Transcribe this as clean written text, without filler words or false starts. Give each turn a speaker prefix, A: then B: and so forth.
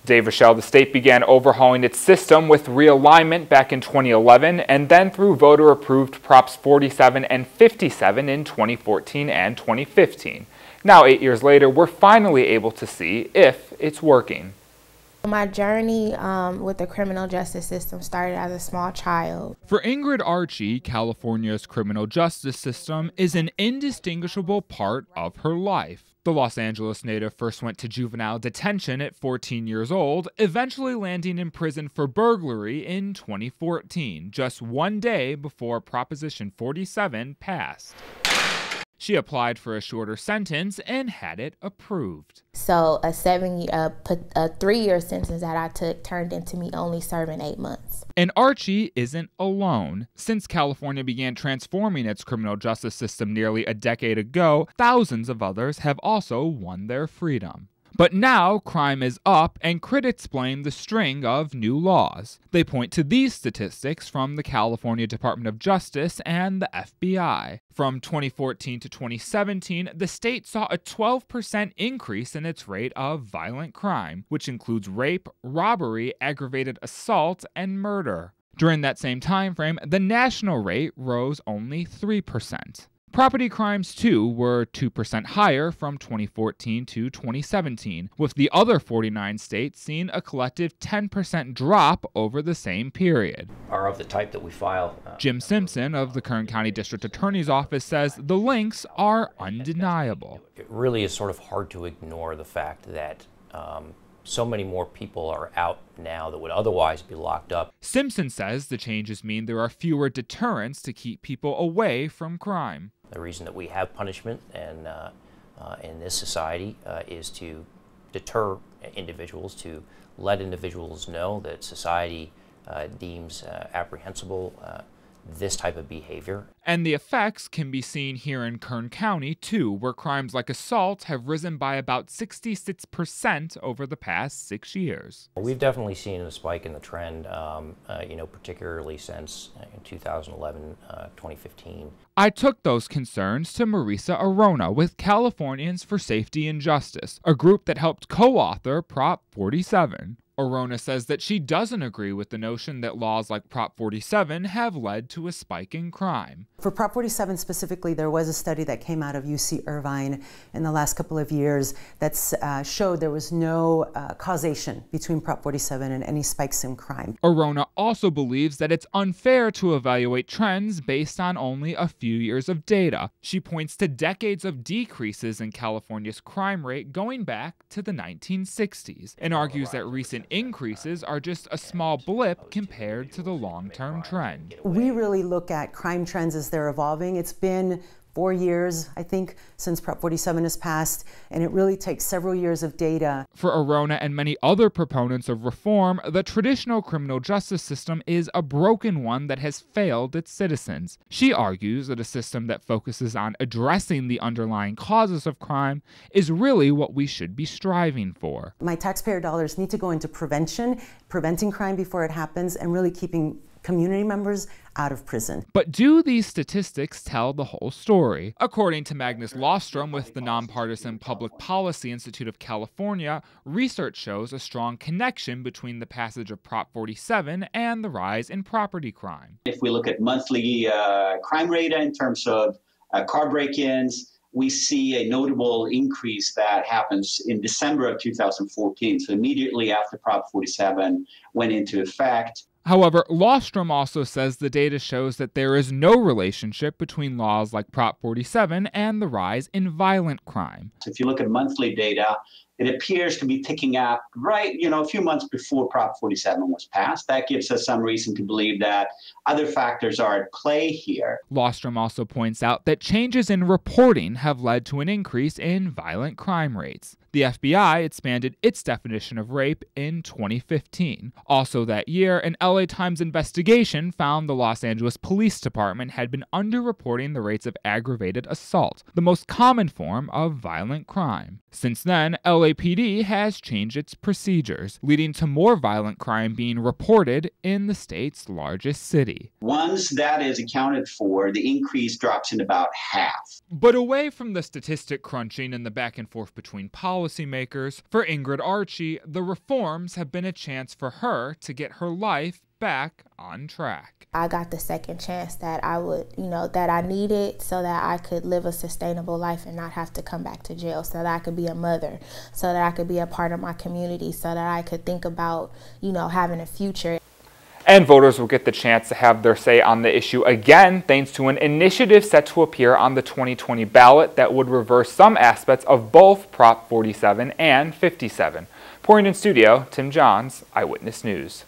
A: Dave Rochelle, the state began overhauling its system with realignment back in 2011 and then through voter-approved Props 47 and 57 in 2014 and 2015. Now, 8 years later, we're finally able to see if it's working.
B: My journey with the criminal justice system started as a small child.
A: For Ingrid Archie, California's criminal justice system is an indistinguishable part of her life. The Los Angeles native first went to juvenile detention at 14 years old, eventually landing in prison for burglary in 2014, just one day before Proposition 47 passed. She applied for a shorter sentence and had it approved.
B: So a 3-year sentence that I took turned into me only serving 8 months.
A: And Archie isn't alone. Since California began transforming its criminal justice system nearly a decade ago, thousands of others have also won their freedom. But now crime is up, and critics blame the string of new laws. They point to these statistics from the California Department of Justice and the FBI. From 2014 to 2017, the state saw a 12% increase in its rate of violent crime, which includes rape, robbery, aggravated assault, and murder. During that same time frame, the national rate rose only 3%. Property crimes, too, were 2% higher from 2014 to 2017, with the other 49 states seeing a collective 10% drop over the same period.
C: Are of the type that we file.
A: Jim Simpson of the Kern County District Attorney's Office says the links are undeniable.
C: It really is sort of hard to ignore the fact that so many more people are out now that would otherwise be locked up.
A: Simpson says the changes mean there are fewer deterrents to keep people away from crime.
C: The reason that we have punishment and in this society is to deter individuals, to let individuals know that society deems apprehensible this type of behavior.
A: And the effects can be seen here in Kern County, too, where crimes like assault have risen by about 66% over the past 6 years.
C: We've definitely seen a spike in the trend, particularly since 2011, 2015.
A: I took those concerns to Marisa Arona with Californians for Safety and Justice, a group that helped co-author Prop 47. Arona says that she doesn't agree with the notion that laws like Prop 47 have led to a spike in crime.
D: For Prop 47 specifically, there was a study that came out of UC Irvine in the last couple of years that showed there was no causation between Prop 47 and any spikes in crime.
A: Arona also believes that it's unfair to evaluate trends based on only a few years of data. She points to decades of decreases in California's crime rate going back to the 1960s and argues that recent increases are just a small blip compared to the long-term trend.
D: We really look at crime trends as they're evolving. It's been 4 years, I think, since Prop 47 has passed, and it really takes several years of data.
A: For Arona and many other proponents of reform, the traditional criminal justice system is a broken one that has failed its citizens. She argues that a system that focuses on addressing the underlying causes of crime is really what we should be striving for.
D: My taxpayer dollars need to go into preventing crime before it happens, and really keeping community members out of prison.
A: But do these statistics tell the whole story? According to Magnus Lostrom with the nonpartisan Public Policy Institute of California, research shows a strong connection between the passage of Prop 47 and the rise in property crime.
E: If we look at monthly crime rate in terms of car break-ins, we see a notable increase that happens in December of 2014, so immediately after Prop 47 went into effect.
A: However, Lostrom also says the data shows that there is no relationship between laws like Prop 47 and the rise in violent crime.
E: So if you look at monthly data, it appears to be ticking up a few months before Prop 47 was passed. That gives us some reason to believe that other factors are at play here.
A: Lostrom also points out that changes in reporting have led to an increase in violent crime rates. The FBI expanded its definition of rape in 2015. Also that year, an LA Times investigation found the Los Angeles Police Department had been underreporting the rates of aggravated assault, the most common form of violent crime. Since then, LAPD has changed its procedures, leading to more violent crime being reported in the state's largest city.
E: Once that is accounted for, the increase drops in about half.
A: But away from the statistic crunching and the back and forth between policymakers, for Ingrid Archie, the reforms have been a chance for her to get her life back on track.
B: I got the second chance that that I needed so that I could live a sustainable life and not have to come back to jail, so that I could be a mother, so that I could be a part of my community, so that I could think about, having a future.
A: And voters will get the chance to have their say on the issue again thanks to an initiative set to appear on the 2020 ballot that would reverse some aspects of both Prop 47 and 57. Reporting in studio, Tim Johns, Eyewitness News.